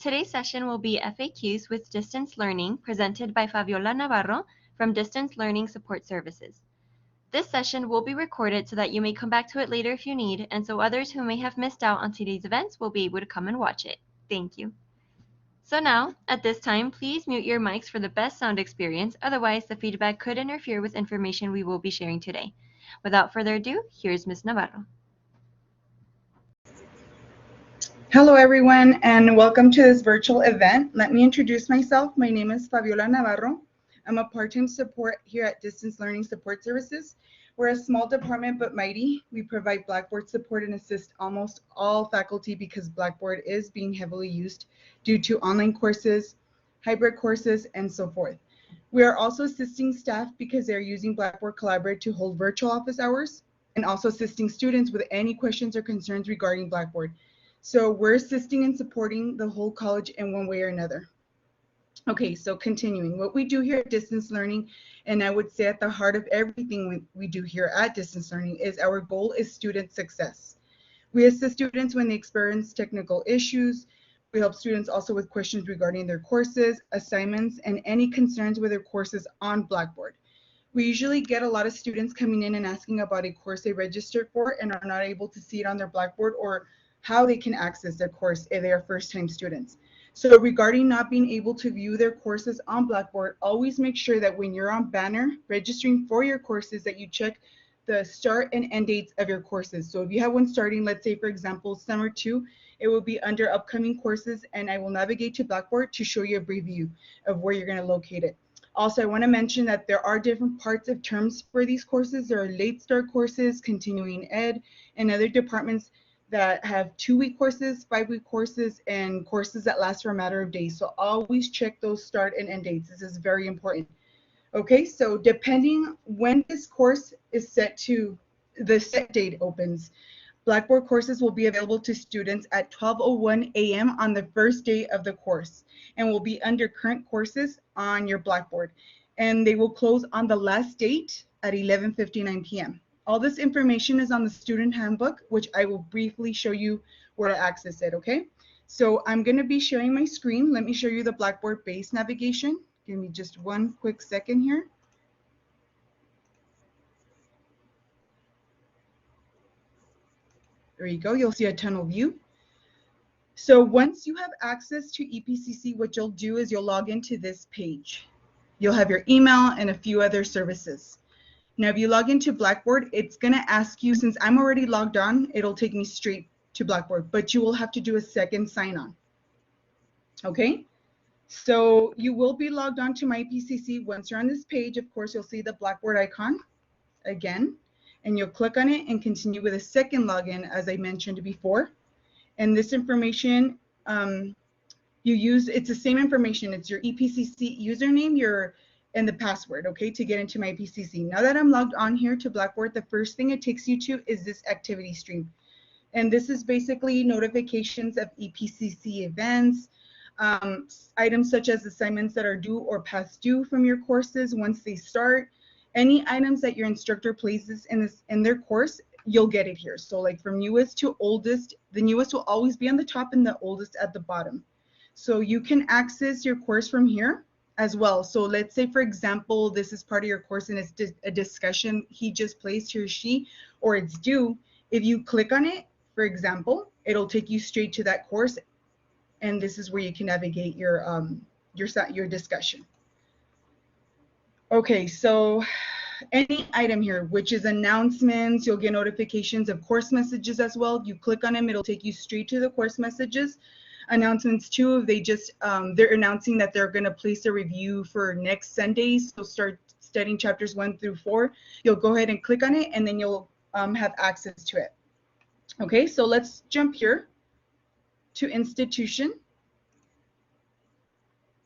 Today's session will be FAQs with Distance Learning presented by Fabiola Navarro from Distance Learning Support Services. This session will be recorded so that you may come back to it later if you need, and so others who may have missed out on today's events will be able to come and watch it. Thank you. So now, at this time, please mute your mics for the best sound experience, otherwise the feedback could interfere with information we will be sharing today. Without further ado, here's Ms. Navarro. Hello everyone and welcome to this virtual event. Let me introduce myself. My name is Fabiola Navarro. I'm a part-time support here at Distance Learning Support Services. We're a small department but mighty. We provide Blackboard support and assist almost all faculty because Blackboard is being heavily used due to online courses, hybrid courses, and so forth. We are also assisting staff because they're using Blackboard Collaborate to hold virtual office hours and also assisting students with any questions or concerns regarding Blackboard. So we're assisting and supporting the whole college in one way or another. Okay, so continuing, what we do here at Distance Learning, and I would say at the heart of everything we do here at Distance Learning, is our goal is student success. We assist students when they experience technical issues. We help students also with questions regarding their courses, assignments, and any concerns with their courses on Blackboard. We usually get a lot of students coming in and asking about a course they registered for and are not able to see it on their Blackboard or how they can access their course if they are first-time students. So regarding not being able to view their courses on Blackboard, always make sure that when you're on Banner registering for your courses that you check the start and end dates of your courses. So if you have one starting, let's say for example, Summer 2, it will be under upcoming courses and I will navigate to Blackboard to show you a brief view of where you're gonna locate it. Also, I wanna mention that there are different parts of terms for these courses. There are late start courses, continuing ed, and other departments that have 2-week courses, 5-week courses, and courses that last for a matter of days. So always check those start and end dates. This is very important. Okay, so depending when this course is set to, the set date opens, Blackboard courses will be available to students at 12:01 a.m. on the first day of the course and will be under current courses on your Blackboard. And they will close on the last date at 11:59 p.m. All this information is on the student handbook, which I will briefly show you where to access it, okay? So I'm gonna be sharing my screen. Let me show you the Blackboard base navigation. Give me just one quick second here. There you go, you'll see a tunnel view. So once you have access to EPCC, what you'll do is you'll log into this page. You'll have your email and a few other services. Now, if you log into Blackboard, it's going to ask you, since I'm already logged on, it'll take me straight to Blackboard, but you will have to do a second sign on. Okay, so you will be logged on to my PCC. Once you're on this page, of course, you'll see the Blackboard icon again, and you'll click on it and continue with a second login, as I mentioned before. And this information you use, it's the same information. It's your EPCC username, and the password, okay, to get into my PCC. Now that I'm logged on here to Blackboard, the first thing it takes you to is this activity stream. And this is basically notifications of EPCC events, items such as assignments that are due or past due from your courses once they start, any items that your instructor places in their course, you'll get it here. So like from newest to oldest, the newest will always be on the top and the oldest at the bottom. So you can access your course from here as well. So let's say, for example, this is part of your course and it's a discussion he just placed, he or she, or it's due. If you click on it, for example, it'll take you straight to that course, and this is where you can navigate your discussion. Okay, so any item here, which is announcements, you'll get notifications of course messages as well. You click on them, it'll take you straight to the course messages. Announcements too, if they just they're announcing that they're going to place a review for next Sunday, so start studying chapters 1 through 4, you'll go ahead and click on it and then you'll have access to it. Okay, so let's jump here to institution.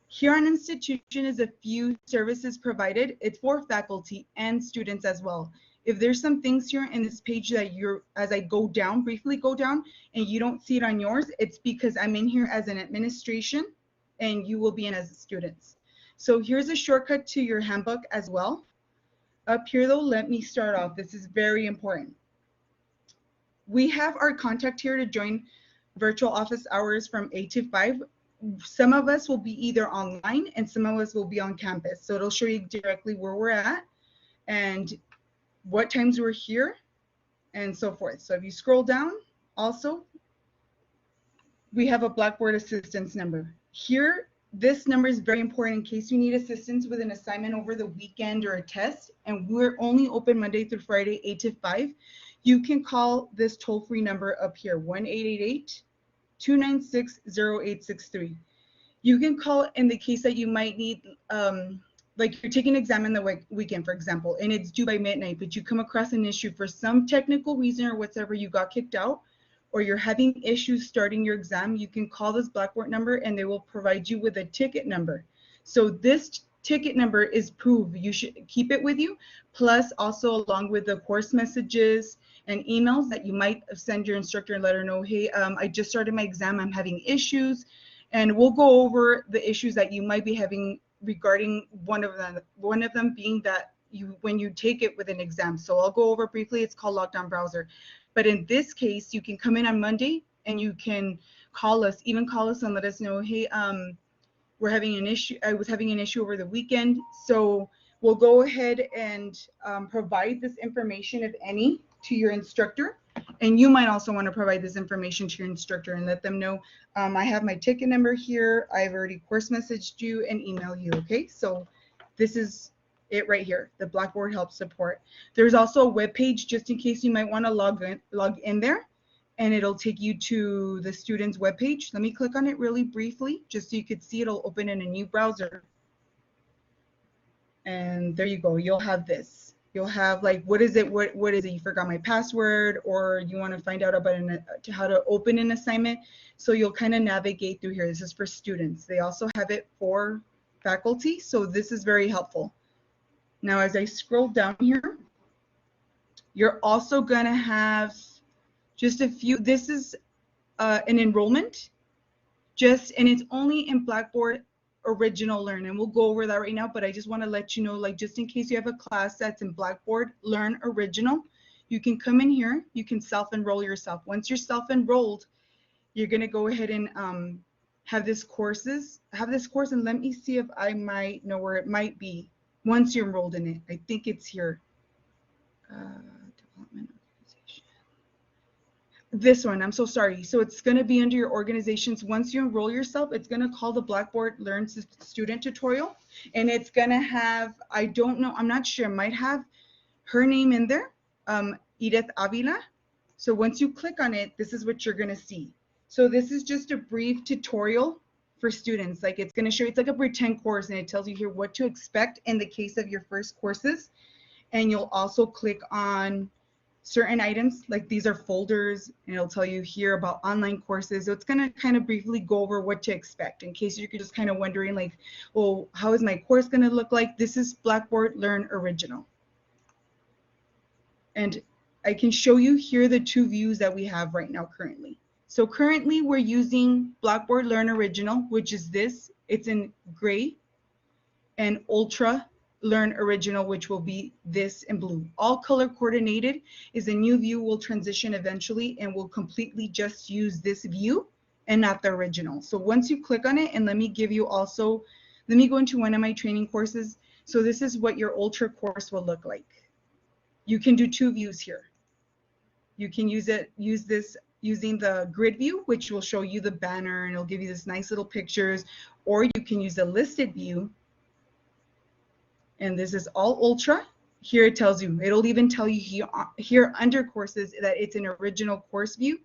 Here on institution is a few services provided. It's for faculty and students as well. If there's some things here in this page that as I go down, briefly go down, and you don't see it on yours, it's because I'm in here as an administration and you will be in as students. So here's a shortcut to your handbook as well. Up here though, let me start off. This is very important. We have our contact here to join virtual office hours from 8 to 5 some of us will be either online and some of us will be on campus. So it'll show you directly where we're at and what times we're here and so forth. So if you scroll down, also, we have a Blackboard assistance number. Here, this number is very important in case you need assistance with an assignment over the weekend or a test, and we're only open Monday through Friday, 8 to 5. You can call this toll-free number up here, 1-888-296-0863. You can call in the case that you might need, like you're taking an exam in the weekend, for example, and it's due by midnight, but you come across an issue for some technical reason or whatever, you got kicked out, or you're having issues starting your exam, you can call this Blackboard number and they will provide you with a ticket number. So this ticket number is proof. You should keep it with you, plus also along with the course messages and emails that you might send your instructor and let her know, hey, I just started my exam, I'm having issues. And we'll go over the issues that you might be having regarding one of them being that when you take it with an exam. So I'll go over briefly, it's called Lockdown Browser. But in this case, you can come in on Monday and you can call us and let us know, hey, we're having an issue. I was having an issue over the weekend. So we'll go ahead and provide this information, if any, to your instructor. And you might also want to provide this information to your instructor and let them know, I have my ticket number here. I've already course messaged you and emailed you. Okay, so this is it right here, the Blackboard Help Support. There's also a web page just in case you might want to log in there, and it'll take you to the student's web page. Let me click on it really briefly just so you could see. It'll open in a new browser. And there you go. You'll have this. You'll have like, what is it? What is it? You forgot my password, or you want to find out about how to open an assignment. So you'll kind of navigate through here. This is for students. They also have it for faculty. So this is very helpful. Now, as I scroll down here, you're also going to have just a few. This is an enrollment, and it's only in Blackboard Original Learn, and we'll go over that right now, but I just want to let you know, like, just in case you have a class that's in Blackboard Learn Original, you can come in here, you can self-enroll yourself. Once you're self-enrolled, you're going to go ahead and have this course, and let me see if I might know where it might be once you're enrolled in it. I think it's here. Development organization. This one, I'm so sorry. So it's going to be under your organizations. Once you enroll yourself, it's going to call the Blackboard Learn Student Tutorial, and it's going to have, I don't know, I'm not sure, might have her name in there, Edith Avila. So once you click on it, this is what you're going to see. So this is just a brief tutorial for students. Like, it's going to show you, it's like a pretend course, and it tells you here what to expect in the case of your first courses. And you'll also click on certain items, like these are folders, and it'll tell you here about online courses. So it's going to kind of briefly go over what to expect in case you're just kind of wondering, like, well, how is my course going to look like? This is Blackboard Learn Original. And I can show you here the two views that we have right now currently. So currently we're using Blackboard Learn Original, which is this. It's in gray, and Ultra Learn Original, which will be this in blue. All color coordinated. Is a new view will transition eventually, and will completely just use this view and not the original. So once you click on it, and let me go into one of my training courses. So this is what your Ultra course will look like. You can do two views here. You can use this using the grid view, which will show you the banner and it'll give you this nice little pictures, or you can use a listed view. And this is all Ultra. Here it tells you, it'll even tell you here under courses that it's an original course view.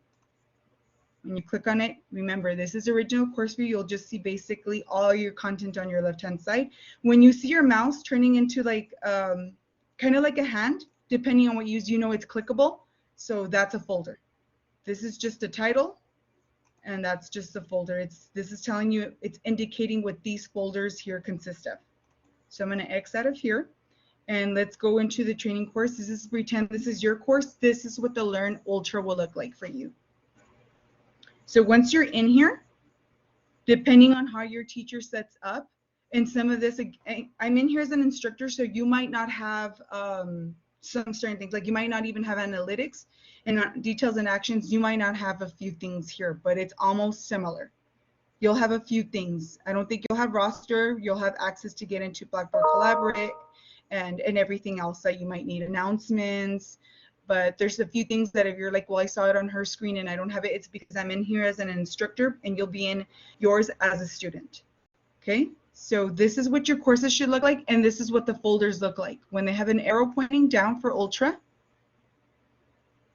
When you click on it, remember, this is original course view. You'll just see basically all your content on your left-hand side. When you see your mouse turning into like, kind of like a hand, depending on what you use, you know it's clickable. So that's a folder. This is just a title, and that's just a folder. This is telling you, it's indicating what these folders here consist of. So I'm going to X out of here, and let's go into the training course. This is pretend this is your course. This is what the Learn Ultra will look like for you. So once you're in here, depending on how your teacher sets up, and some of this, I'm in here as an instructor, so you might not have some certain things, like you might not even have analytics and details and actions. You might not have a few things here, but it's almost similar. you'll have a few things. I don't think you'll have roster. You'll have access to get into Blackboard Collaborate and everything else that you might need, announcements. But there's a few things that if you're like, well, I saw it on her screen and I don't have it, it's because I'm in here as an instructor and you'll be in yours as a student. Okay, so this is what your courses should look like, and this is what the folders look like. When they have an arrow pointing down for Ultra,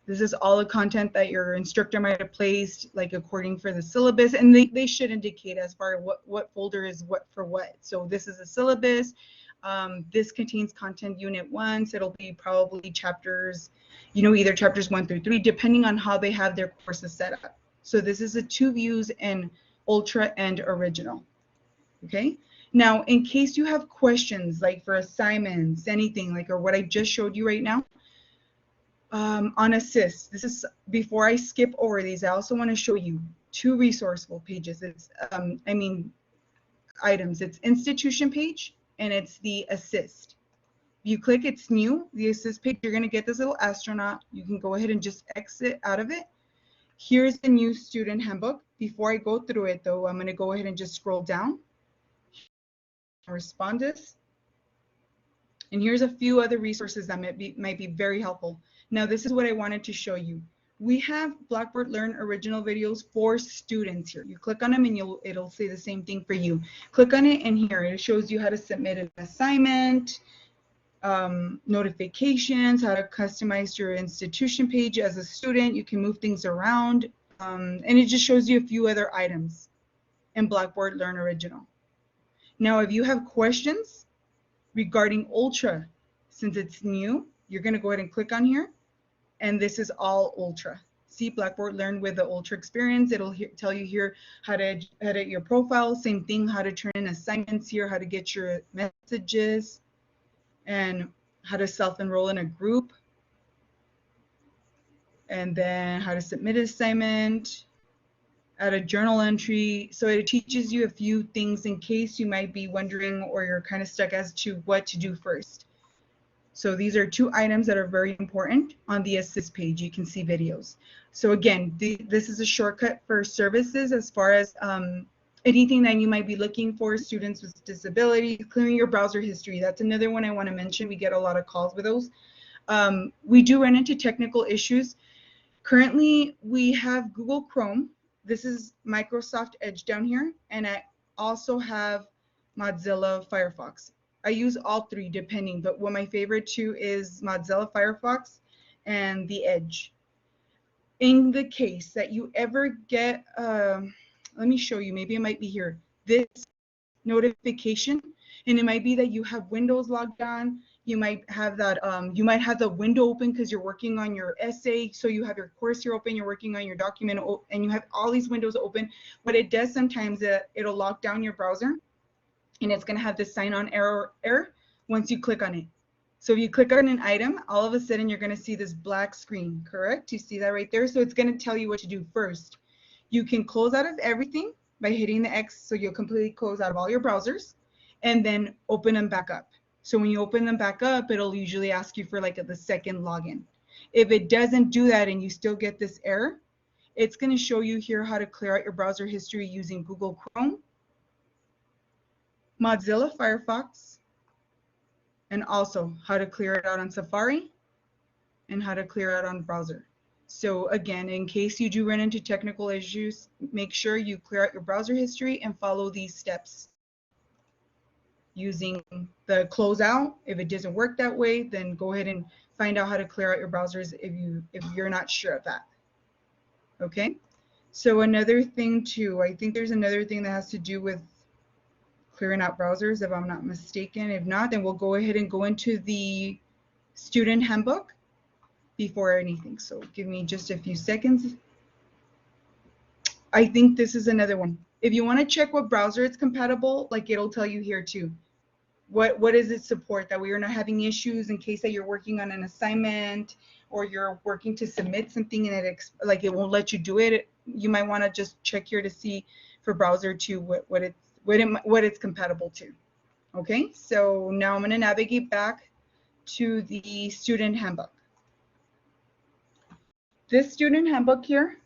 this is all the content that your instructor might have placed, like according for the syllabus, and they should indicate as far as what folder is what for what. So this is a syllabus. This contains content unit 1, so it'll be probably chapters, either chapters 1 through 3, depending on how they have their courses set up. So this is the 2 views in Ultra and Original. Okay, now in case you have questions, like for assignments, anything like, or what I just showed you right now, on Assist, this is, before I skip over these, I also want to show you 2 resourceful pages. It's, items. It's institution page and it's the Assist. If you click it's new, the Assist page, you're going to get this little astronaut. You can go ahead and just exit out of it. Here's the new student handbook. Before I go through it though, I'm going to go ahead and just scroll down. Respondus. And here's a few other resources that might be very helpful. Now, this is what I wanted to show you. We have Blackboard Learn original videos for students here. You click on them and it'll say the same thing for you. Click on it and here it shows you how to submit an assignment, notifications, how to customize your institution page as a student. You can move things around, and it just shows you a few other items in Blackboard Learn original. Now, if you have questions regarding Ultra, since it's new, you're going to go ahead and click on here, and this is all Ultra. See, Blackboard Learn with the Ultra experience. It'll tell you here how to edit your profile. Same thing, how to turn in assignments here, how to get your messages, and how to self-enroll in a group, and then how to submit an assignment, add a journal entry. So it teaches you a few things in case you might be wondering or you're kind of stuck as to what to do first. So these are 2 items that are very important on the Assist page. You can see videos. So again, this is a shortcut for services as far as anything that you might be looking for, students with disabilities, clearing your browser history. That's another one I want to mention. We get a lot of calls with those. We do run into technical issues. Currently, we have Google Chrome. This is Microsoft Edge down here, and I also have Mozilla Firefox. I use all 3 depending, but what my favorite 2 is Mozilla Firefox and the Edge. In the case that you ever get, let me show you, maybe it might be here, this notification, and it might be that you have Windows logged on. You might have that, you might have the window open because you're working on your essay. So you have your course here open, you're working on your document, and you have all these windows open. What it does sometimes, it'll lock down your browser, and it's going to have this sign on error once you click on it. So if you click on an item, all of a sudden you're going to see this black screen, correct? You see that right there? So it's going to tell you what to do first. You can close out of everything by hitting the X, so you'll completely close out of all your browsers, and then open them back up. So when you open them back up, it'll usually ask you for like the second login. If it doesn't do that and you still get this error, it's going to show you here how to clear out your browser history using Google Chrome, Mozilla Firefox, and also how to clear it out on Safari and how to clear it out on browser. So again, in case you do run into technical issues, make sure you clear out your browser history and follow these steps. Using the closeout. If it doesn't work that way, then go ahead and find out how to clear out your browsers if you're not sure of that. Okay, so another thing too, I think there's another thing that has to do with clearing out browsers, if I'm not mistaken. If not, then we'll go ahead and go into the student handbook before anything. So give me just a few seconds. I think this is another one. If you want to check what browser it's compatible, like it'll tell you here too. What does it support, that we are not having issues in case that you're working on an assignment or you're working to submit something and it won't let you do it. You might want to just check here to see for browser to what it's compatible to. Okay, so now I'm going to navigate back to the student handbook. This student handbook here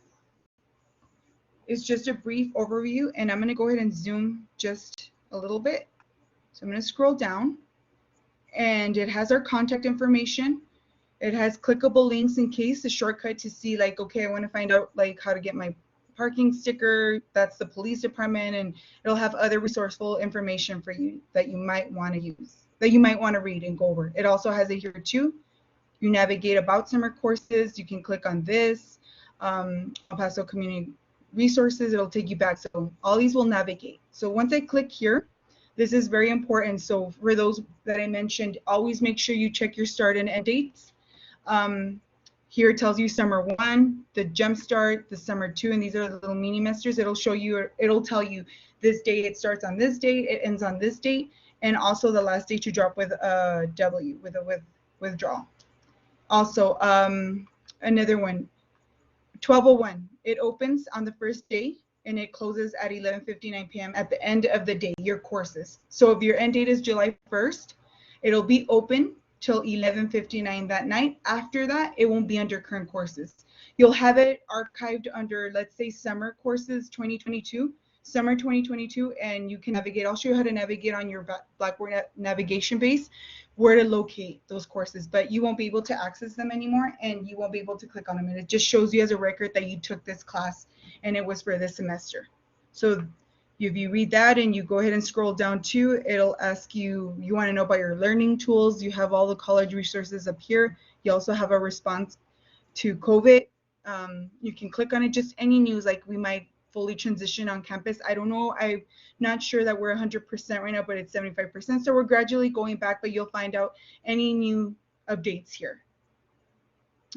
is just a brief overview, and I'm going to go ahead and zoom just a little bit. So I'm going to scroll down, and it has our contact information. It has clickable links in case, a shortcut to see like, okay, I want to find out like how to get my parking sticker. That's the police department, and it'll have other resourceful information for you that you might want to use, that you might want to read and go over. It also has it here too. You navigate about summer courses. You can click on this, El Paso Community Resources. It'll take you back. So all these will navigate. So once I click here, this is very important. So for those that I mentioned, always make sure you check your start and end dates. Here it tells you summer 1, the jump start, the summer 2, and these are the little mini semesters. It'll show you, it'll tell you this date, it starts on this date, it ends on this date, and also the last date to drop with a W, with a withdrawal. Also, another one, 1201, it opens on the first day and it closes at 11:59 p.m. at the end of the day, your courses. So if your end date is July 1st, it'll be open till 11:59 that night. After that, it won't be under current courses. You'll have it archived under, let's say, summer courses 2022, summer 2022, and you can navigate. I'll show you how to navigate on your Blackboard navigation base, where to locate those courses, but you won't be able to access them anymore, and you won't be able to click on them. And it just shows you as a record that you took this class and it was for this semester. So if you read that and you go ahead and scroll down too, it'll ask you, you want to know about your learning tools. You have all the college resources up here. You also have a response to COVID. You can click on it, just any news, like we might fully transition on campus. I don't know. I'm not sure that we're 100% right now, but it's 75%. So we're gradually going back, but you'll find out any new updates here.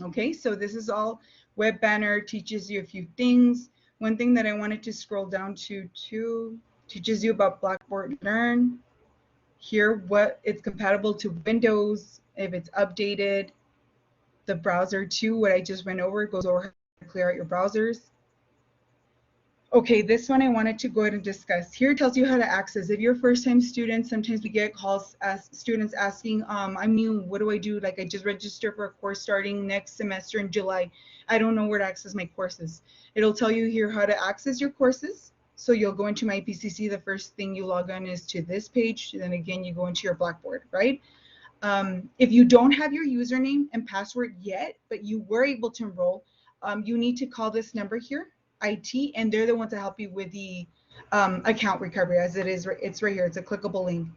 Okay, so this is all web banner, teaches you a few things. One thing that I wanted to scroll down to too, teaches you about Blackboard Learn. Here, what it's compatible to Windows, if it's updated. The browser too, what I just went over, goes over how to clear out your browsers. Okay, this one I wanted to go ahead and discuss. Here it tells you how to access. If you're a first-time student, sometimes we get calls as students asking, I'm new, what do I do? Like I just registered for a course starting next semester in July. I don't know where to access my courses. It'll tell you here how to access your courses. So you'll go into my PCC. The first thing you log on is to this page. Then again, you go into your Blackboard, right? If you don't have your username and password yet, but you were able to enroll, you need to call this number here, IT, and they're the ones that help you with the account recovery, as it's right here. It's a clickable link.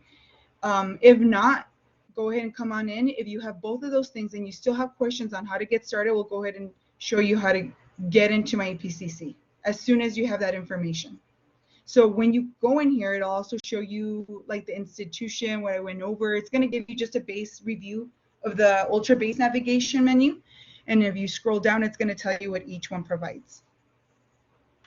If not, go ahead and come on in. If you have both of those things and you still have questions on how to get started, we'll go ahead and show you how to get into my PCC as soon as you have that information. So when you go in here, it'll also show you like the institution, what I went over. It's going to give you just a base review of the ultra base navigation menu. And if you scroll down, it's going to tell you what each one provides.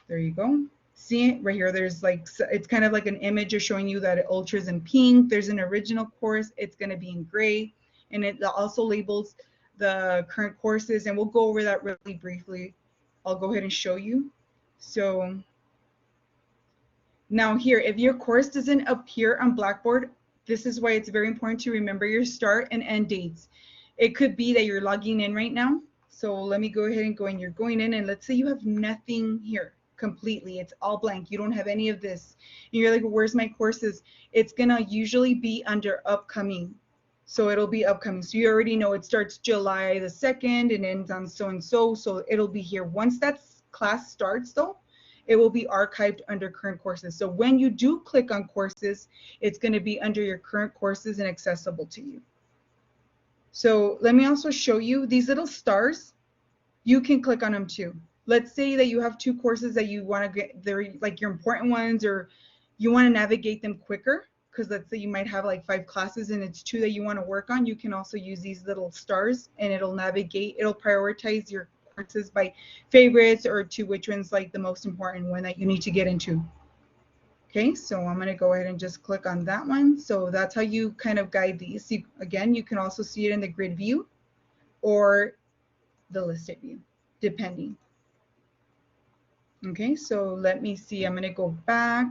There you go. See it right here. There's like, it's kind of like an image of showing you that ultra's in pink. There's an original course. It's going to be in gray. And it also labels the current courses. And we'll go over that really briefly. I'll go ahead and show you. So now here, if your course doesn't appear on Blackboard, this is why it's very important to remember your start and end dates. It could be that you're logging in right now. So let me go ahead and go in. You're going in and let's say you have nothing here completely. It's all blank. You don't have any of this. And you're like, where's my courses? It's going to usually be under upcoming. So it'll be upcoming. So you already know it starts July the 2nd and ends on so-and-so. So it'll be here. Once that class starts though, it will be archived under current courses. So when you do click on courses, it's going to be under your current courses and accessible to you. So let me also show you these little stars. You can click on them too. Let's say that you have two courses that you want to get, they're like your important ones, or you want to navigate them quicker. Because let's say you might have like 5 classes and it's 2 that you want to work on. You can also use these little stars and it'll navigate, it'll prioritize your courses by favorites or to which one's like the most important one that you need to get into. Okay, so I'm going to go ahead and just click on that one. So that's how you kind of guide these. Again, you can also see it in the grid view or the listed view, depending. Okay, so let me see. I'm going to go back.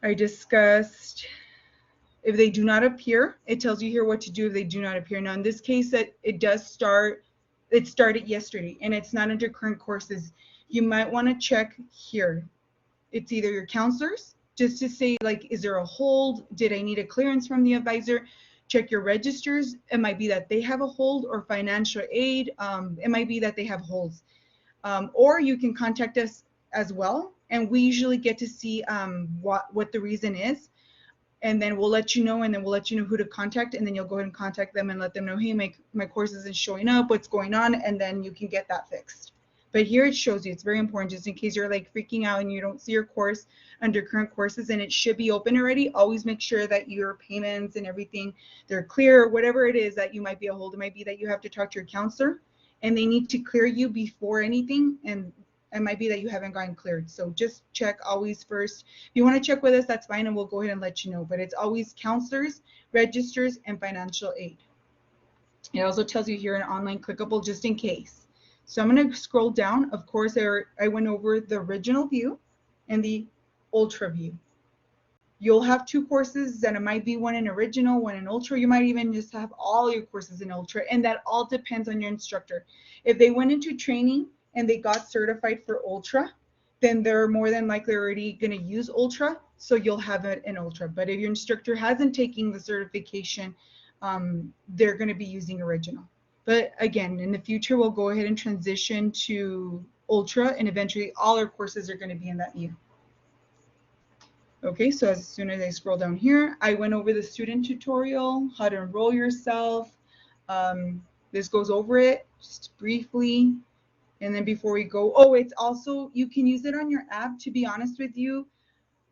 I discussed if they do not appear, it tells you here what to do if they do not appear. Now, in this case, that it does start, it started yesterday and it's not under current courses. you might want to check here. It's either your counselors, just to say, like, is there a hold? Did I need a clearance from the advisor? Check your registers. It might be that they have a hold, or financial aid. It might be that they have holds. Or you can contact us as well, and we usually get to see what the reason is, and then we'll let you know, and then we'll let you know who to contact, and then you'll go ahead and contact them and let them know, hey, my course isn't showing up, what's going on, and then you can get that fixed. But here it shows you, it's very important, just in case you're like freaking out and you don't see your course under current courses and it should be open already. Always make sure that your payments and everything, they're clear. Whatever it is that you might be a hold, it might be that you have to talk to your counselor and they need to clear you before anything, and it might be that you haven't gotten cleared. So just check always first. If you want to check with us, that's fine, and we'll go ahead and let you know. But it's always counselors, registers, and financial aid. It also tells you here an online clickable, just in case. So I'm going to scroll down. Of course, I went over the original view and the ultra view. You'll have two courses, and it might be one in original, one in ultra. You might even just have all your courses in ultra, and that all depends on your instructor. If they went into training and they got certified for ultra, then they're more than likely already going to use ultra, so you'll have it in ultra. But if your instructor hasn't taken the certification, they're going to be using original. But again, in the future, we'll go ahead and transition to ultra, and eventually all our courses are going to be in that view. Okay, so as soon as I scroll down here, I went over the student tutorial, how to enroll yourself. This goes over it just briefly. And then before we go, oh, it's also, you can use it on your app. To be honest with you,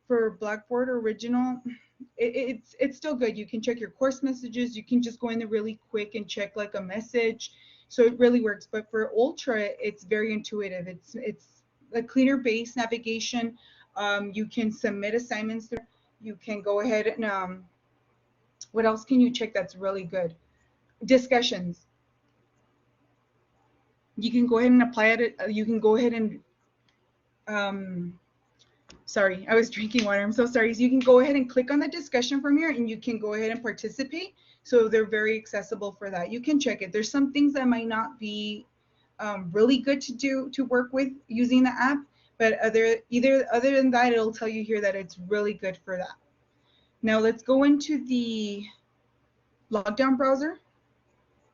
for Blackboard Original, it's still good. You can check your course messages. You can just go in there really quick and check like a message. So it really works. But for Ultra, it's very intuitive. It's a cleaner base navigation. You can submit assignments there. You can go ahead and what else can you check that's really good? Discussions. You can go ahead and apply it. You can go ahead and sorry, I was drinking water. I'm so sorry. So you can go ahead and click on the discussion from here, and you can go ahead and participate. So they're very accessible for that. You can check it. There's some things that might not be really good to work with using the app, but other than that, it'll tell you here that it's really good for that. Now let's go into the lockdown browser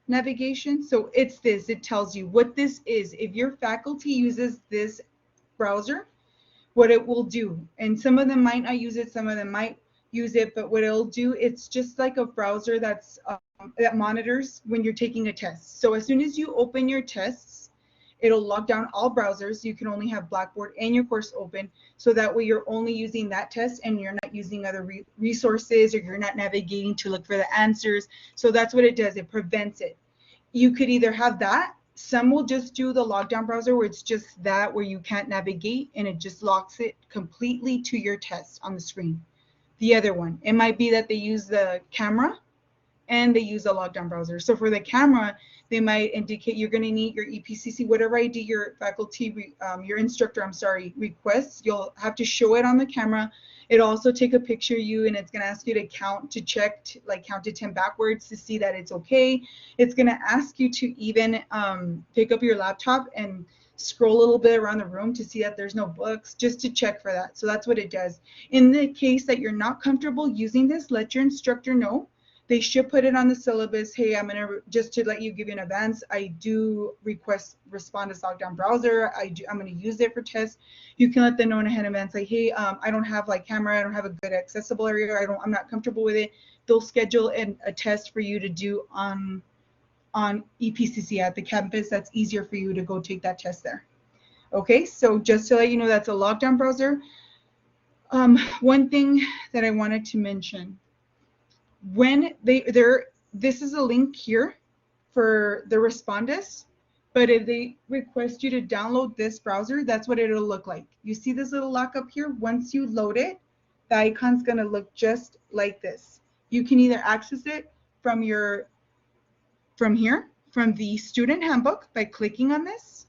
navigation. So it's this. It tells you what this is. If your faculty uses this browser, what it will do, and some of them might not use it, some of them might use it, but what it'll do, it's just like a browser that's that monitors when you're taking a test. So as soon as you open your tests, it'll lock down all browsers. You can only have Blackboard and your course open, so that way you're only using that test and you're not using other resources, or you're not navigating to look for the answers. So that's what it does. It prevents it. You could either have that. Some will just do the lockdown browser, where it's just that, where you can't navigate, and it just locks it completely to your test on the screen. The other one, it might be that they use the camera and they use a lockdown browser. So for the camera, they might indicate you're going to need your EPCC, whatever ID your faculty, your instructor, requests. You'll have to show it on the camera. It'll also take a picture of you, and it's going to ask you to count to 10 backwards to see that it's okay. It's going to ask you to even pick up your laptop and scroll a little bit around the room to see that there's no books, just to check for that. So that's what it does. In the case that you're not comfortable using this, let your instructor know. They should put it on the syllabus. Hey, I'm going to, just to let you give you an advance, I do respond to lockdown browser. I'm going to use it for tests. You can let them know in advance, like, hey, I don't have like camera. I don't have a good accessible area. I'm not comfortable with it. They'll schedule a test for you to do on EPCC at the campus. That's easier for you to go take that test there. Okay, so just to let you know, that's a lockdown browser. One thing that I wanted to mention, when this is a link here for the Respondus, but if they request you to download this browser, that's what it'll look like. You see this little lock up here? Once you load it, the icon's going to look just like this. You can either access it from here, from the student handbook, by clicking on this.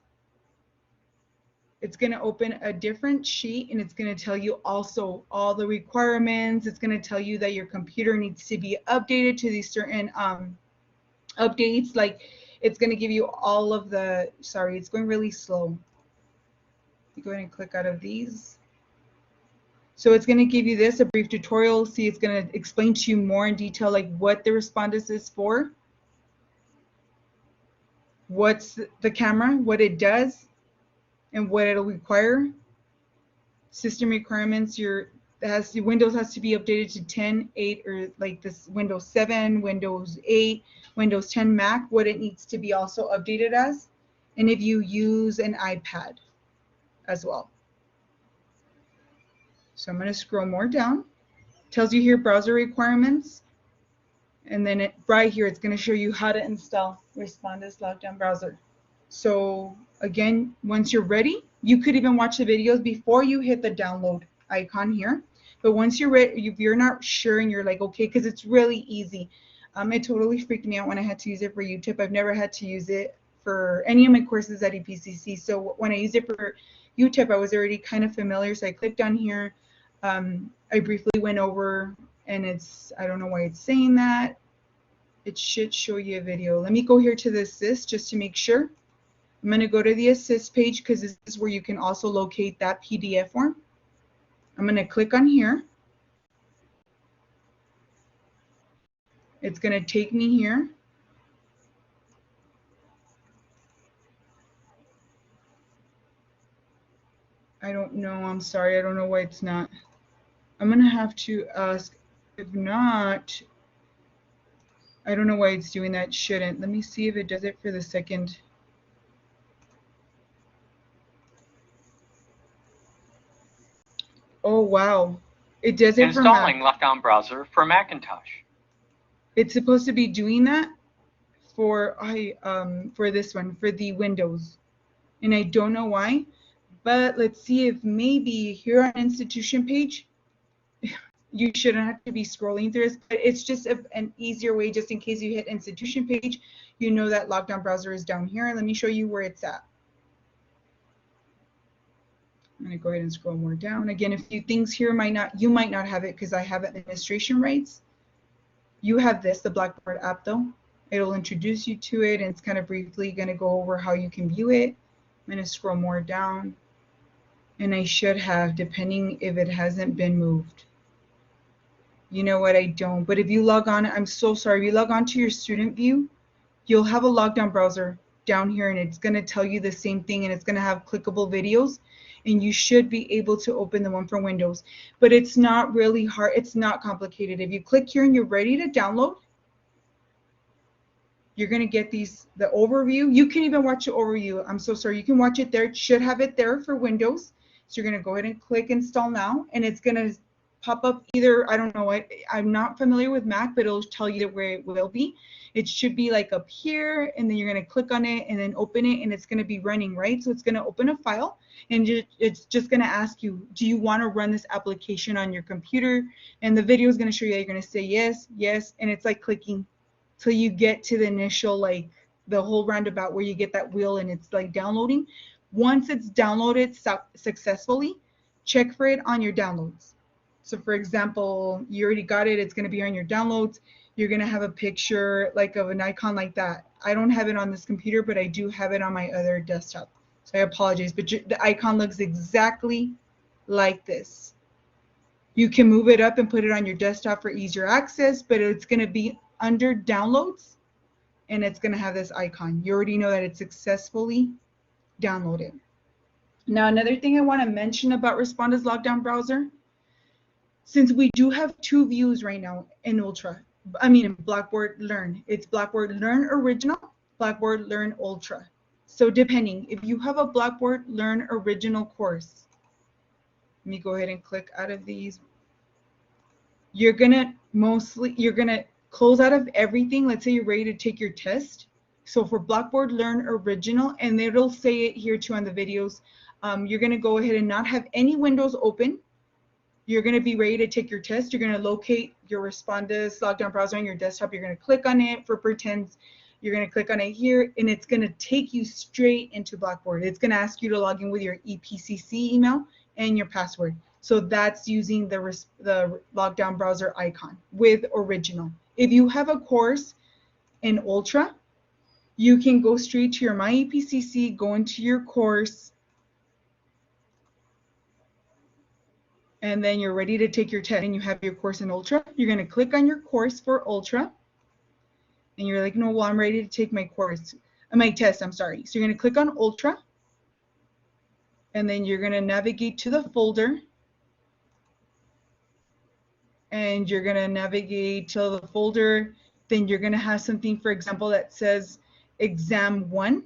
It's going to open a different sheet, and it's going to tell you also all the requirements. It's going to tell you that your computer needs to be updated to these certain updates. Like, it's going to give you all of the, sorry, it's going really slow. You go ahead and click out of these. So it's going to give you this, a brief tutorial. See, it's going to explain to you more in detail like what the Respondus is for, what's the camera, what it does, and what it'll require. System requirements, Windows has to be updated to 10, 8, or like this Windows 7, Windows 8, Windows 10 Mac, what it needs to be also updated as, and if you use an iPad as well. So I'm going to scroll more down. Tells you here browser requirements, and then right here it's going to show you how to install Respondus Lockdown Browser. So again, once you're ready, you could even watch the videos before you hit the download icon here. But once you're ready, if you're not sure and you're like, okay, because it's really easy. It totally freaked me out when I had to use it for UTIP. I've never had to use it for any of my courses at EPCC. So when I used it for UTIP, I was already kind of familiar. So I clicked on here. I briefly went over, and I don't know why it's saying that. It should show you a video. Let me go here to the assist just to make sure. I'm going to go to the assist page because this is where you can also locate that PDF form. I'm going to click on here. It's going to take me here. I don't know. I'm sorry. I don't know why it's not. I'm going to have to ask. If not, I don't know why it's doing that. It shouldn't. Let me see if it does it for the second. Oh, wow. It does it for Mac. Installing Lockdown Browser for Macintosh. It's supposed to be doing that for this one, for the Windows. And I don't know why, but let's see if maybe here on institution page, you shouldn't have to be scrolling through this, but it's just an easier way, just in case you hit institution page, you know that Lockdown Browser is down here. Let me show you where it's at. I'm going to go ahead and scroll more down. Again, a few things here you might not have it because I have administration rights. You have this, the Blackboard app though. It'll introduce you to it, and it's kind of briefly going to go over how you can view it. I'm going to scroll more down, and I should have, depending if it hasn't been moved. You know what, I don't. But if you log on, I'm so sorry, if you log on to your student view, you'll have a Lockdown Browser down here, and it's going to tell you the same thing, and it's going to have clickable videos, and you should be able to open the one for Windows. But it's not really hard. It's not complicated. If you click here and you're ready to download, you're going to get the overview. You can even watch the overview. I'm so sorry. You can watch it there. It should have it there for Windows. So you're going to go ahead and click install now, and it's going to pop up either, I don't know, I'm not familiar with Mac, but it'll tell you where it will be. It should be like up here, and then you're going to click on it and then open it, and it's going to be running, right? So it's going to open a file, and it's just going to ask you, do you want to run this application on your computer? And the video is going to show you that you're going to say yes, yes, and it's like clicking till you get to the initial, like the whole roundabout where you get that wheel and it's like downloading. Once it's downloaded successfully, check for it on your downloads. So for example, you already got it, it's going to be on your downloads. You're going to have a picture like of an icon like that. I don't have it on this computer, but I do have it on my other desktop. So I apologize, but the icon looks exactly like this. You can move it up and put it on your desktop for easier access, but it's going to be under downloads, and it's going to have this icon. You already know that it's successfully downloaded. Now, another thing I want to mention about Respondus Lockdown Browser, since we do have two views right now in in Blackboard Learn. It's Blackboard Learn Original, Blackboard Learn Ultra. So depending, if you have a Blackboard Learn Original course, let me go ahead and click out of these. You're gonna close out of everything. Let's say you're ready to take your test. So for Blackboard Learn Original, and it'll say it here too on the videos, you're gonna go ahead and not have any windows open. You're going to be ready to take your test. You're going to locate your Respondus Lockdown Browser on your desktop. You're going to click on it for pretend. You're going to click on it here, and it's going to take you straight into Blackboard. It's going to ask you to log in with your EPCC email and your password. So that's using the Lockdown Browser icon with Original. If you have a course in Ultra, you can go straight to your My EPCC, go into your course, and then you're ready to take your test and you have your course in Ultra, you're going to click on your course for Ultra. And you're like, no, well, I'm ready to take my course, my test, I'm sorry. So you're going to click on Ultra. And then you're going to navigate to the folder. And you're going to navigate to the folder. Then you're going to have something, for example, that says exam 1.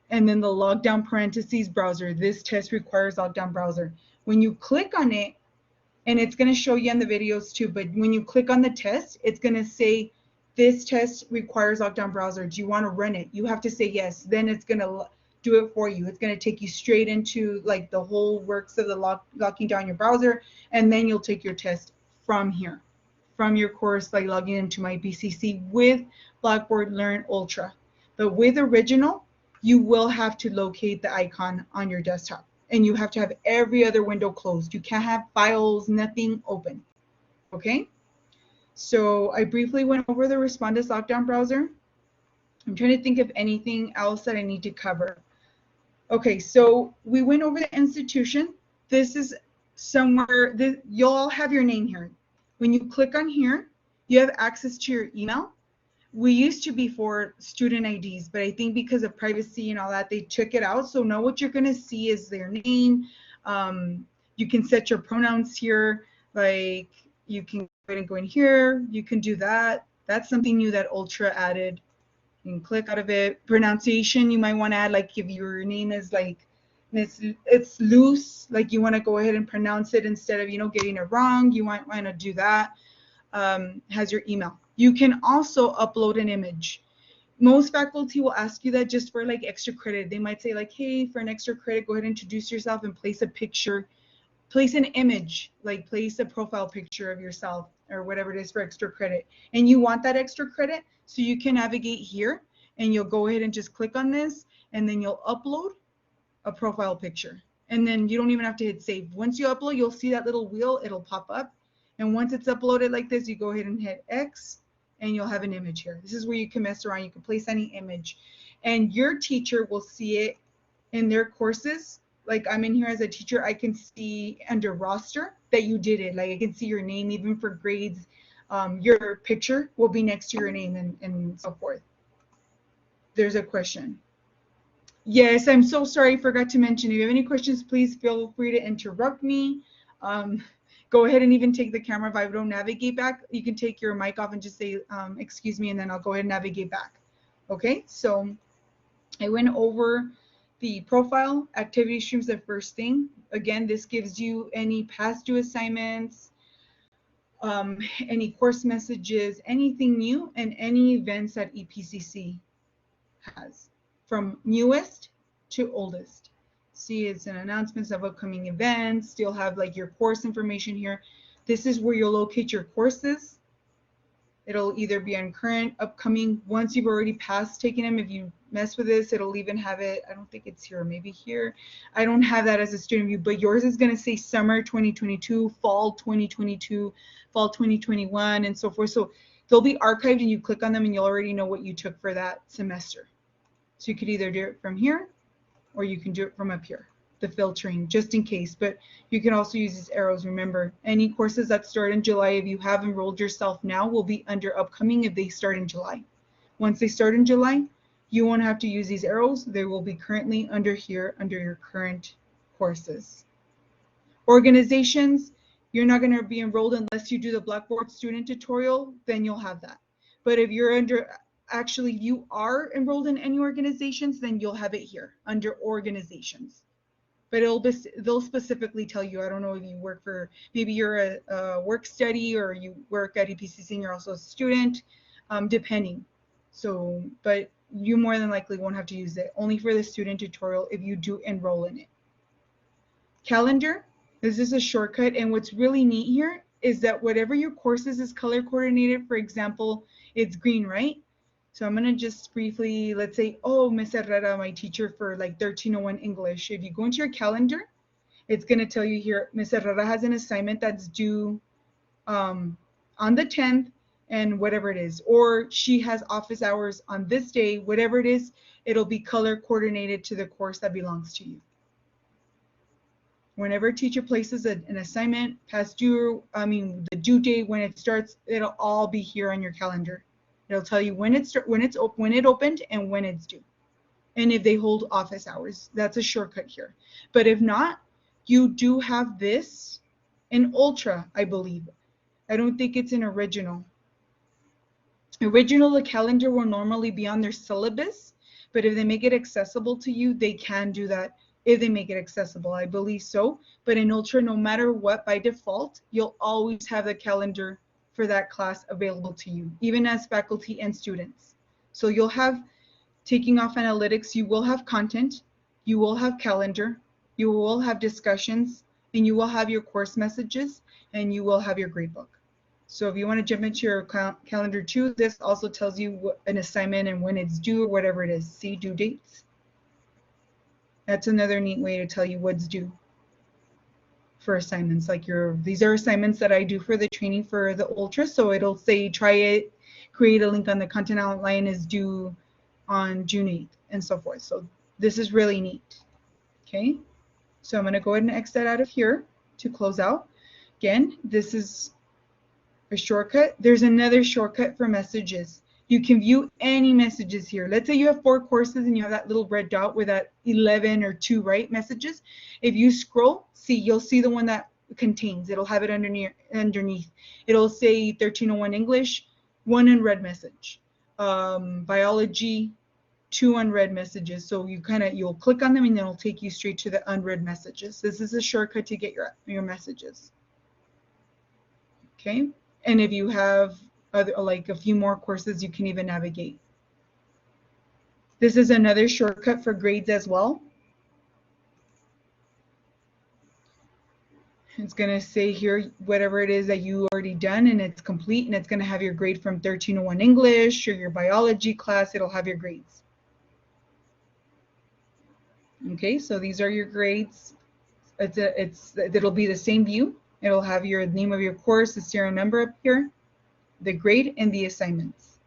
And then the lockdown parentheses browser. This test requires lockdown browser. When you click on it, and it's going to show you in the videos too, but when you click on the test, it's going to say, this test requires lockdown browser. Do you want to run it? You have to say yes. Then it's going to do it for you. It's going to take you straight into like the whole works of the locking down your browser, and then you'll take your test from here, from your course, like logging into my BCC with Blackboard Learn Ultra. But with Original, you will have to locate the icon on your desktop. And you have to have every other window closed. You can't have files, nothing open. Okay? So I briefly went over the Respondus lockdown browser. I'm trying to think of anything else that I need to cover. Okay, so we went over the institution. This is somewhere, you'll all have your name here. When you click on here, you have access to your email. We used to be for student IDs, but I think because of privacy and all that, they took it out. So now what you're going to see is their name. You can set your pronouns here. Like you can go ahead and go in here. You can do that. That's something new that Ultra added. You can click out of it. Pronunciation, you might want to add, like if your name is like, it's loose, like you want to go ahead and pronounce it instead of, getting it wrong. You might want to do that. Has your email. You can also upload an image. Most faculty will ask you that just for like extra credit. They might say like, hey, for an extra credit, go ahead and introduce yourself and place a picture, place an image, like place a profile picture of yourself or whatever it is for extra credit. And you want that extra credit, so you can navigate here and you'll go ahead and just click on this, and then you'll upload a profile picture. And then you don't even have to hit save. Once you upload, you'll see that little wheel, it'll pop up. And once it's uploaded like this, you go ahead and hit X and you'll have an image here. This is where you can mess around. You can place any image and your teacher will see it in their courses. Like I'm in here as a teacher, I can see under roster that you did it. Like I can see your name, even for grades. Your picture will be next to your name and so forth. There's a question. Yes, I'm so sorry, I forgot to mention. If you have any questions, please feel free to interrupt me. Go ahead and even take the camera. If I don't navigate back, you can take your mic off and just say, excuse me, and then I'll go ahead and navigate back. Okay, so I went over the profile, activity streams, the first thing. Again, this gives you any past due assignments, any course messages, anything new, and any events that EPCC has, from newest to oldest. See, it's an announcements of upcoming events. You'll have like your course information here. This is where you'll locate your courses. It'll either be on current, upcoming, once you've already passed taking them. If you mess with this, it'll even have it, I don't think it's here, maybe here. I don't have that as a student view, but yours is going to say summer 2022, fall 2022, fall 2021, and so forth. So they'll be archived and you click on them and you'll already know what you took for that semester. So you could either do it from here or you can do it from up here, the filtering, just in case. But you can also use these arrows. Remember, any courses that start in July, if you have enrolled yourself now, will be under upcoming if they start in July. Once they start in July, you won't have to use these arrows. They will be currently under here, under your current courses. Organizations, you're not going to be enrolled unless you do the Blackboard student tutorial, then you'll have that. But if you're actually you are enrolled in any organizations, then you'll have it here under organizations. But they'll specifically tell you. I don't know if you work for, maybe you're a work study or you work at EPCC and you're also a student, depending. So, but you more than likely won't have to use it, only for the student tutorial if you do enroll in it. Calendar, this is a shortcut, and what's really neat here is that whatever your courses is color coordinated. For example, it's green, right? So I'm going to just briefly, let's say, oh, Miss Herrera, my teacher for like 1301 English. If you go into your calendar, it's going to tell you here, Miss Herrera has an assignment that's due on the 10th and whatever it is, or she has office hours on this day, whatever it is, it'll be color coordinated to the course that belongs to you. Whenever a teacher places an assignment, the due date, when it starts, it'll all be here on your calendar. It'll tell you when it opened and when it's due. And if they hold office hours, that's a shortcut here. But if not, you do have this in Ultra, I believe. I don't think it's in Original. Original, the calendar will normally be on their syllabus, but if they make it accessible to you, they can do that if they make it accessible. I believe so. But in Ultra, no matter what, by default, you'll always have the calendar for that class available to you, even as faculty and students. So you'll have, taking off analytics, you will have content, you will have calendar, you will have discussions, and you will have your course messages, and you will have your gradebook. So if you want to jump into your calendar too, this also tells you what an assignment and when it's due or whatever it is. See due dates. That's another neat way to tell you what's due for assignments. Like these are assignments that I do for the training for the Ultra. So it'll say try it, create a link on the content outline is due on June 8th and so forth. So this is really neat. Okay, so I'm going to go ahead and exit out of here to close out. Again, this is a shortcut. There's another shortcut for messages. You can view any messages here. Let's say you have 4 courses and you have that little red dot with that 11 or 2 right messages. If you scroll, you'll see the one that contains. It'll have it underneath. It'll say 1301 English, 1 unread message. Biology, 2 unread messages. So you'll click on them and it'll take you straight to the unread messages. This is a shortcut to get your messages. Okay. And if you have like a few more courses, you can even navigate. This is another shortcut for grades as well. It's going to say here whatever it is that you already done and it's complete, and it's going to have your grade from 1301 English or your biology class. It'll have your grades. Okay, so these are your grades. It'll be the same view. It'll have your name of your course, the serial number up here, the grade, and the assignments.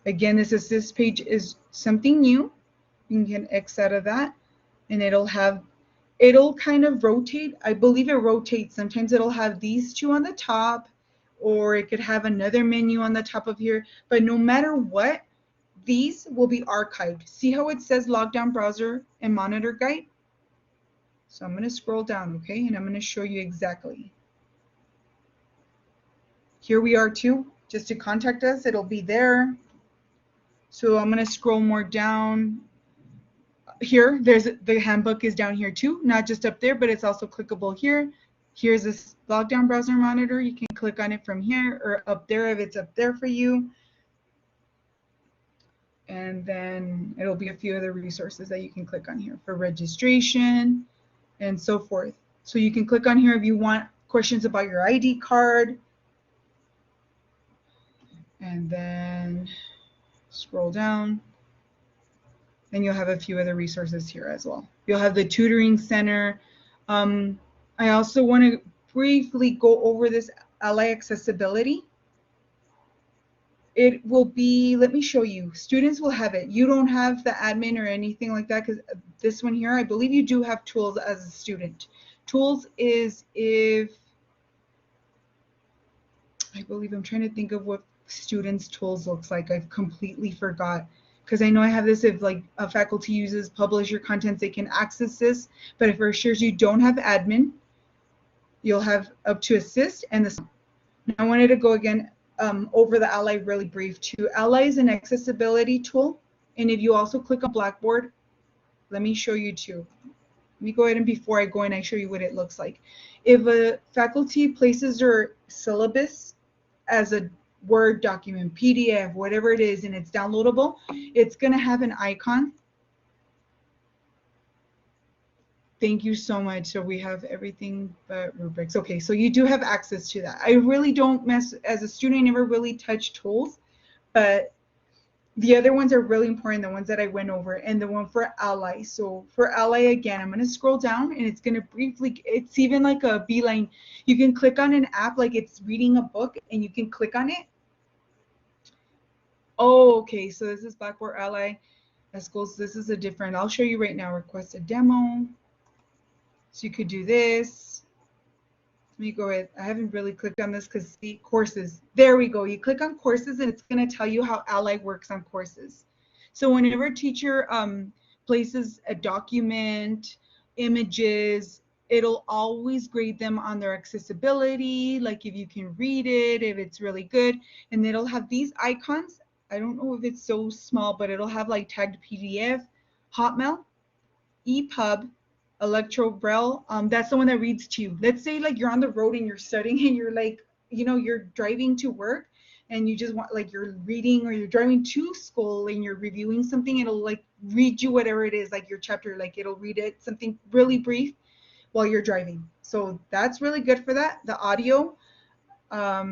Again, this assist page is something new. You can X out of that, and it'll kind of rotate. I believe it rotates. Sometimes it'll have these 2 on the top, or it could have another menu on the top of here. But no matter what, these will be archived. See how it says Lockdown Browser and Monitor Guide? So I'm going to scroll down, okay, and I'm going to show you exactly. Here we are too. Just to contact us, it'll be there. So I'm going to scroll more down. Here, the handbook is down here too, not just up there, but it's also clickable here. Here's this Lockdown Browser Monitor. You can click on it from here or up there if it's up there for you. And then it'll be a few other resources that you can click on here for registration and so forth. So you can click on here if you want questions about your ID card. And then scroll down. And you'll have a few other resources here as well. You'll have the tutoring center. I also want to briefly go over this Ally accessibility. It will be, let me show you. Students will have it. You don't have the admin or anything like that, because this one here, I believe you do have tools as a student. Tools is I believe, I'm trying to think of what students' tools looks like. I've completely forgot. Because I know I have this, if like a faculty uses Publisher Contents, they can access this. But if it assures you don't have admin, you'll have up to assist and this. Now I wanted to go again over the Ally really brief too. Ally is an accessibility tool. And if you also click on Blackboard, let me show you too. Let me go ahead and before I go in, I show you what it looks like. If a faculty places their syllabus as a Word document, PDF, whatever it is, and it's downloadable, it's going to have an icon. Thank you so much. So we have everything but rubrics. Okay, so you do have access to that. I really don't mess, as a student, I never really touch tools, but the other ones are really important, the ones that I went over, and the one for Ally. So for Ally, again, I'm going to scroll down and it's going to briefly, it's even like a beeline. You can click on an app like it's reading a book and you can click on it. Oh, okay, so this is Blackboard Ally. This is a different, I'll show you right now, request a demo. So you could do this. Let me go ahead. I haven't really clicked on this because see, courses. There we go. You click on courses and it's going to tell you how Ally works on courses. So whenever a teacher places a document, images, it'll always grade them on their accessibility, like if you can read it, if it's really good, and it'll have these icons. I don't know if it's so small, but it'll have like tagged PDF, Hotmail, EPUB, Electro Braille. That's the one that reads to you. Let's say like you're on the road and you're studying and you're like, you're driving to work and you just want like you're reading or you're driving to school and you're reviewing something. It'll like read you whatever it is, like your chapter, like it'll read it something really brief while you're driving. So that's really good for that. The audio. I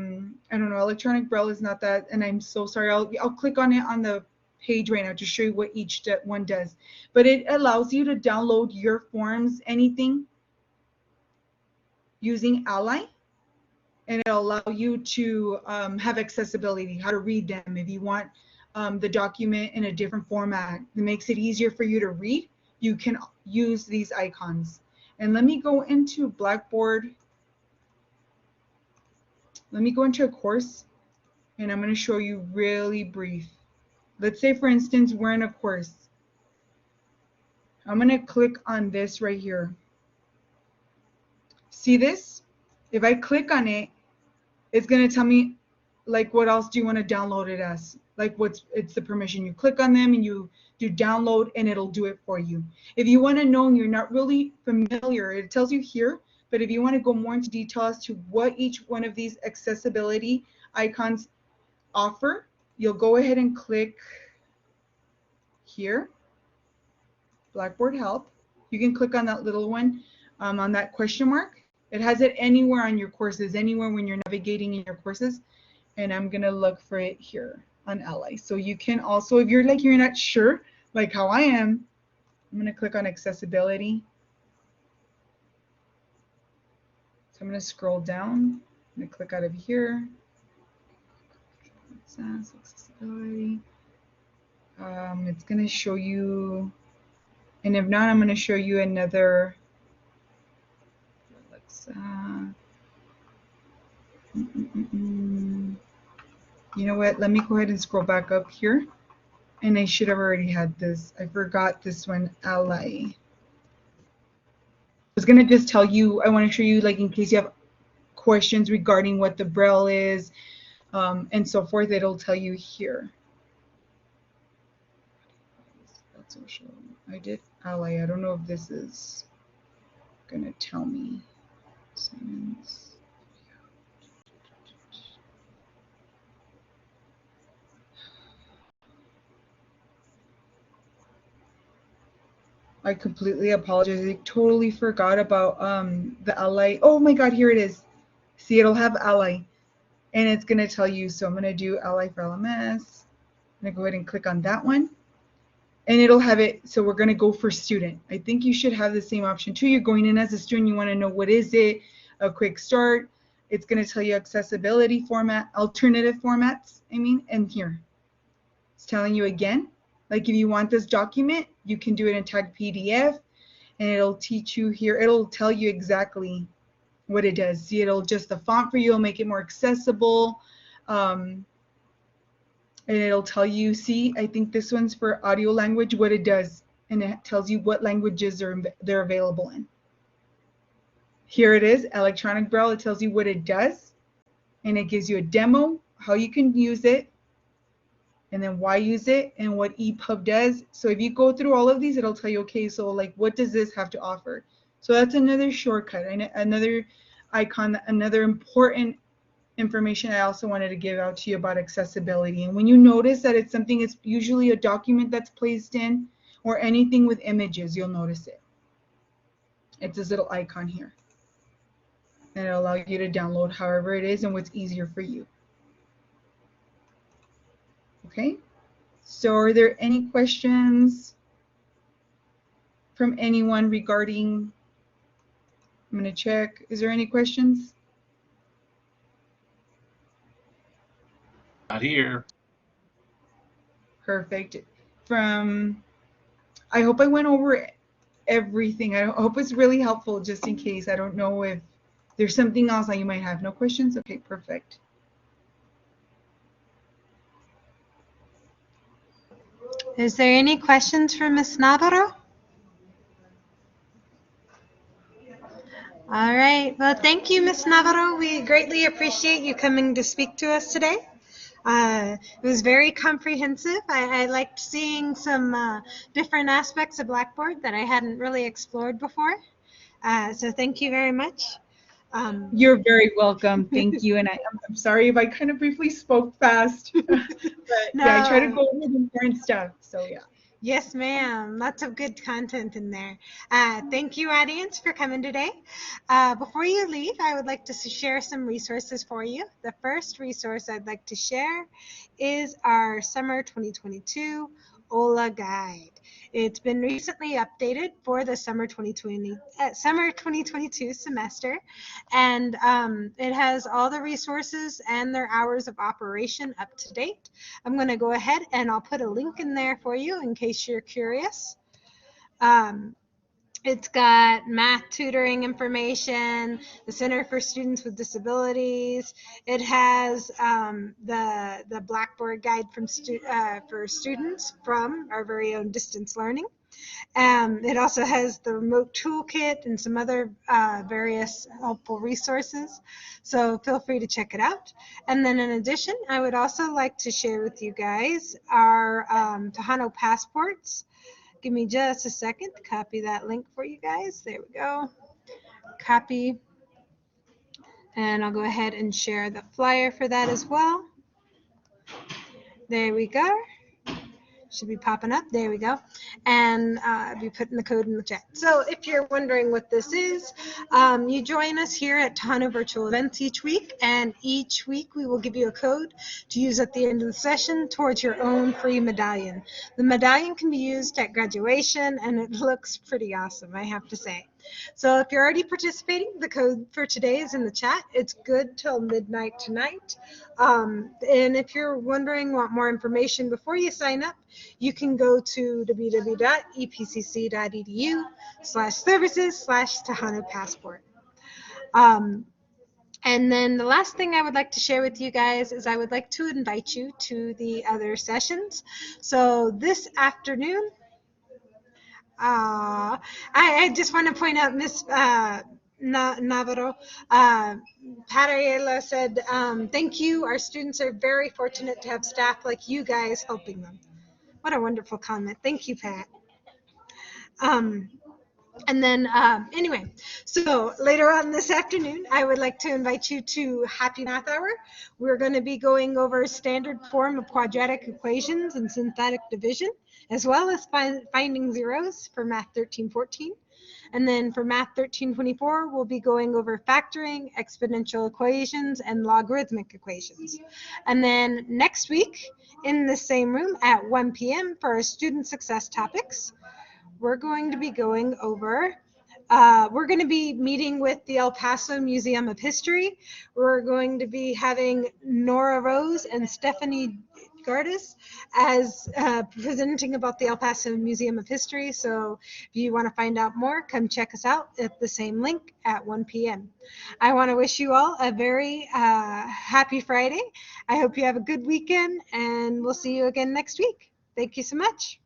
don't know, electronic braille is not that, and I'm so sorry. I'll click on it on the page right now to show you what each one does. But it allows you to download your forms, anything, using Ally, and it'll allow you to have accessibility, how to read them. If you want the document in a different format, it makes it easier for you to read. You can use these icons. And let me go into Blackboard. Let me go into a course, and I'm going to show you really brief. Let's say, for instance, we're in a course. I'm going to click on this right here. See this? If I click on it, it's going to tell me, like, what else do you want to download it as? Like, it's the permission. You click on them and you do download, and it'll do it for you. If you want to know and you're not really familiar, it tells you here. But if you want to go more into detail as to what each one of these accessibility icons offer, you'll go ahead and click here, Blackboard Help. You can click on that little one, on that question mark. It has it anywhere on your courses, anywhere when you're navigating in your courses. And I'm gonna look for it here on Ally. So you can also, if you're not sure, like how I am, I'm gonna click on accessibility. So I'm gonna scroll down. I'm gonna click out of here. Accessibility. It's gonna show you, and if not, I'm gonna show you another. You know what? Let me go ahead and scroll back up here. And I should have already had this. I forgot this one, Ally. I was gonna just tell you, I want to show you, like, in case you have questions regarding what the Braille is, and so forth, it'll tell you here. That's social. I did Ally. I don't know if this is gonna tell me. Assignments. I completely apologize. I totally forgot about the Ally. Oh my God, here it is. See, it'll have Ally, and it's gonna tell you. So I'm gonna do Ally for LMS. I'm gonna go ahead and click on that one, and it'll have it. So we're gonna go for student. I think you should have the same option too. You're going in as a student. You want to know what is it? A quick start. It's gonna tell you accessibility format, alternative formats. And here it's telling you again. Like if you want this document, you can do it in tag PDF, and it'll teach you here. It'll tell you exactly what it does. See, it'll adjust the font for you. It'll make it more accessible. And it'll tell you, see, I think this one's for audio language, what it does. And it tells you what languages they're available in. Here it is, electronic braille. It tells you what it does. And it gives you a demo, how you can use it, and then why use it, and what EPUB does. So if you go through all of these, it'll tell you, okay, so like what does this have to offer? So that's another shortcut, another icon, another important information I also wanted to give out to you about accessibility. And when you notice that it's something, it's usually a document that's placed in, or anything with images, you'll notice it. It's this little icon here. And it'll allow you to download however it is and what's easier for you. Okay, so are there any questions from anyone regarding, I'm going to check, is there any questions? Not here. Perfect. I hope I went over everything. I hope it's really helpful just in case. I don't know if there's something else that you might have. No questions? Okay, perfect. Is there any questions for Ms. Navarro? All right. Well, thank you, Ms. Navarro. We greatly appreciate you coming to speak to us today. It was very comprehensive. I liked seeing some different aspects of Blackboard that I hadn't really explored before. So thank you very much. You're very welcome. Thank you. And I'm sorry if I kind of briefly spoke fast. But yeah, I try to go over the important stuff. So yeah. Yes, ma'am. Lots of good content in there. Thank you, audience, for coming today. Before you leave, I would like to share some resources for you. The first resource I'd like to share is our Summer 2022 OLA Guide. It's been recently updated for the Summer 2022 semester, and it has all the resources and their hours of operation up to date. I'm going to go ahead and I'll put a link in there for you in case you're curious. It's got math tutoring information, the Center for Students with Disabilities. It has the Blackboard guide for students from our very own distance learning. It also has the remote toolkit and some other various helpful resources. So feel free to check it out. And then in addition, I would also like to share with you guys our Tejano passports. Give me just a second to copy that link for you guys. There we go. Copy. And I'll go ahead and share the flyer for that as well. There we go. Should be popping up. There we go. And I'll be putting the code in the chat. So if you're wondering what this is, you join us here at Tejano Virtual Events each week. And each week we will give you a code to use at the end of the session towards your own free medallion. The medallion can be used at graduation, and it looks pretty awesome, I have to say. So if you're already participating, the code for today is in the chat. It's good till midnight tonight. And if you're wondering, want more information before you sign up, you can go to www.epcc.edu/services/Tejano Passport. And then the last thing I would like to share with you guys is I would like to invite you to the other sessions. So this afternoon, I just want to point out, Miss Navarro, Patariela said, thank you. Our students are very fortunate to have staff like you guys helping them. What a wonderful comment. Thank you, Pat. And then anyway, so later on this afternoon, I would like to invite you to Happy Math Hour. We're going to be going over standard form of quadratic equations and synthetic division, as well as finding zeros for Math 1314. And then for Math 1324, we'll be going over factoring, exponential equations, and logarithmic equations. And then next week, in the same room at 1 p.m. for our student success topics, we're going to be going over, we're going to be meeting with the El Paso Museum of History. We're going to be having Nora Rose and Stephanie Gardis as presenting about the El Paso Museum of History. So if you want to find out more, come check us out at the same link at 1 p.m. I want to wish you all a very happy Friday. I hope you have a good weekend, and we'll see you again next week. Thank you so much.